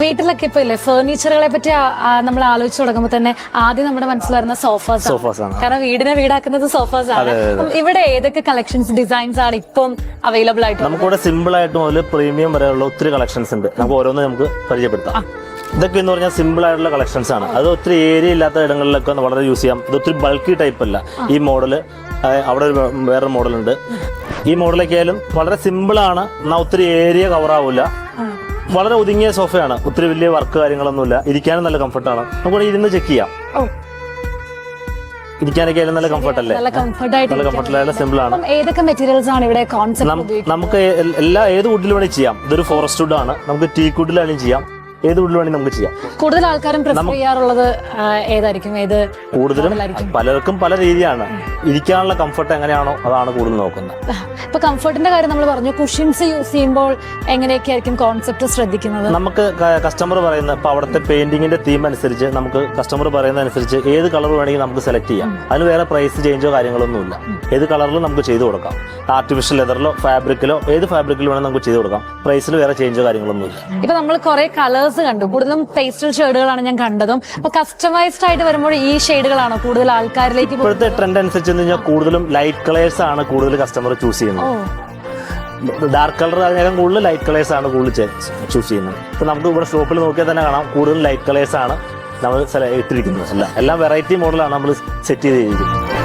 വീട്ടിലൊക്കെ ഇപ്പൊ ഇല്ലേ ഫർണിച്ചറുകളെ പറ്റി നമ്മൾ ആലോചിച്ച് തുടങ്ങുമ്പോൾ തന്നെ ആദ്യം നമ്മുടെ മനസ്സിൽ വരുന്ന സോഫാസ് ആണ്. കാരണം വീടിനെ വീടാക്കുന്നത് സോഫാസ് ആണ്. ഇവിടെ ഏതൊക്കെ കളക്ഷൻസ് ഡിസൈൻസ് ആണ് ഇപ്പം അവൈലബിൾ ആയിട്ട്? നമുക്കിവിടെ സിമ്പിൾ ആയിട്ട് മുതൽ പ്രീമിയം വരെയുള്ള ഒത്തിരി കളക്ഷൻസ് ഉണ്ട്. നമുക്ക് ഓരോന്ന് നമുക്ക് പരിചയപ്പെടുത്താം. ഇതൊക്കെ എന്ന് പറഞ്ഞാൽ സിമ്പിൾ ആയിട്ടുള്ള കളക്ഷൻസ് ആണ്. അത് ഒത്തിരി ഏരിയ ഇല്ലാത്ത ഇടങ്ങളിലൊക്കെ വളരെ യൂസ് ചെയ്യാം. ഇത് ഒത്തിരി ബൾക്കി ടൈപ്പ് അല്ല. ഈ മോഡല് അവിടെ വേറൊരു മോഡലുണ്ട്. ഈ മോഡലൊക്കെ ആയാലും വളരെ സിമ്പിൾ ആണ്, എന്നാൽ ഒത്തിരി ഏരിയ കവർ ആവില്ല. വളരെ ഒതുങ്ങിയ സോഫയാണ്. ഒത്തിരി വലിയ വർക്ക് കാര്യങ്ങളൊന്നുമില്ല. ഇരിക്കാനും നല്ല കംഫർട്ടാണ്. നമുക്ക് ഇരുന്ന് ചെക്ക് ചെയ്യാം. ഇരിക്കാനൊക്കെ ആയാലും നല്ല കംഫർട്ട് അല്ലേ? നല്ല കംഫർട്ടായാലും സിമ്പിൾ ആണ്. ഏതൊക്കെ മെറ്റീരിയൽസ് ആണ് ഇവിടെ കോൺസെപ്റ്റ്? നമുക്ക് ഏത് വുഡിൽ വേണമെങ്കിൽ ചെയ്യാം. ഇതൊരു ഫോറസ്റ്റ് വുഡ് ആണ്. നമുക്ക് ടീക്ക് വുഡിലാണെങ്കിലും ചെയ്യാം. ഏത് വുഡിൽ വേണമെങ്കിൽ നമുക്ക് ചെയ്യാം. കൂടുതൽ ആൾക്കാരും പ്രിഫർ ചെയ്യാറുള്ളത് ഏതായിരിക്കും? കൂടുതലും പലർക്കും പല രീതിയാണ്. ഇരിക്കാനുള്ള കംഫർട്ട് എങ്ങനെയാണോ അതാണ് കൂടുതൽ നോക്കുന്നത്. ഇപ്പൊ കംഫർട്ടിന്റെ കാര്യം നമ്മൾ പറഞ്ഞു. കുഷ്യൻസ് യൂസ് ചെയ്യുമ്പോൾ എങ്ങനെയൊക്കെ ആയിരിക്കും കോൺസെപ്റ്റ് ശ്രദ്ധിക്കുന്നത്? നമുക്ക് കസ്റ്റമർ പറയുന്ന ഇപ്പൊ അവിടുത്തെ പെയിന്റിങ്ങിന്റെ തീം അനുസരിച്ച് നമുക്ക് കസ്റ്റമർ പറയുന്ന അനുസരിച്ച് ഏത് കളർ വേണമെങ്കിൽ നമുക്ക് സെലക്ട് ചെയ്യാം. അതിന് വേറെ പ്രൈസ് ചേഞ്ചോ കാര്യങ്ങളൊന്നുമില്ല. ഏത് കളറിലും നമുക്ക് ചെയ്തു കൊടുക്കാം. ആർട്ടിഫിഷ്യൽ ലെതറിലോ ഫാബ്രിക്കിലോ ഏത് ഫാബ്രിക്കിൽ വേണമെങ്കിൽ നമുക്ക് ചെയ്തു കൊടുക്കാം. പ്രൈസിൽ വേറെ ചേഞ്ചോ കാര്യങ്ങളൊന്നുമില്ല. ഇപ്പൊ നമ്മൾ കുറെ കളേഴ്സ് കണ്ടു. കൂടുതലും പേസ്റ്റൽ ഷെയ്ഡുകളാണ് ഞാൻ കണ്ടതും. അപ്പൊ കസ്റ്റമൈസ്ഡ് ആയിട്ട് വരുമ്പോൾ ഈ ഷെയ്ഡുകളാണോ കൂടുതൽ ആൾക്കാരിലേക്ക്? ഇപ്പോഴത്തെ ട്രെൻഡ് അനുസരിച്ച് കൂടുതലും ലൈറ്റ് കളേഴ്സ് ആണ് കൂടുതൽ കസ്റ്റമർ ചൂസ് ചെയ്യുന്നത്. ഡാർക്ക് കളർ അതിനേക്കാൾ കൂടുതൽ ലൈറ്റ് കളേഴ്സ് ആണ് കൂടുതൽ ചൂസ് ചെയ്യുന്നത്. ഇപ്പൊ നമുക്ക് ഇവിടെ ഷോപ്പിൽ നോക്കിയാൽ തന്നെ കാണാം കൂടുതൽ ലൈറ്റ് കളേഴ്സ് ആണ് നമ്മൾ ഇട്ടിരിക്കുന്നത്. എല്ലാം വെറൈറ്റി മോഡലാണ് നമ്മൾ സെറ്റ് ചെയ്തിരിക്കുന്നത്.